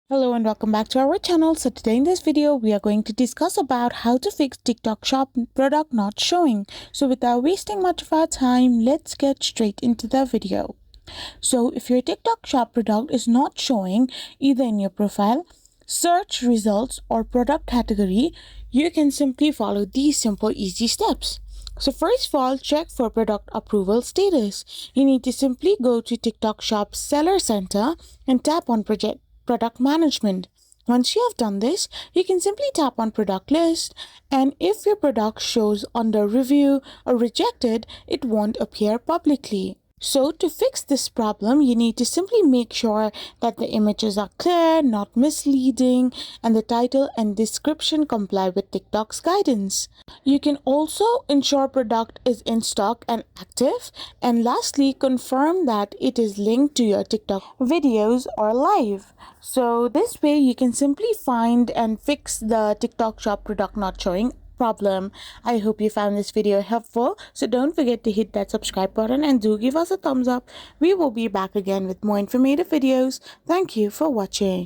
Hello and welcome back to our channel. So today in this video we are going to discuss about how to fix TikTok Shop product not showing. So without wasting much of our time, let's get straight into the video. So if your TikTok Shop product is not showing either in your profile, search results or product category, you can simply follow these simple easy steps. So first of all, check for product approval status. You need to simply go to TikTok Shop Seller Center and tap on product management. Once you have done this, you can simply tap on product list, and if your product shows under review or rejected, it won't appear publicly. So to fix this problem, you need to simply make sure that the images are clear, not misleading, and the title and description comply with TikTok's guidance. You can also ensure product is in stock and active, and lastly, confirm that it is linked to your TikTok videos or live. So this way you can simply find and fix the TikTok Shop product not showing problem. I hope you found this video helpful, so don't forget to hit that subscribe button and do give us a thumbs up. We will be back again with more informative videos. Thank you for watching.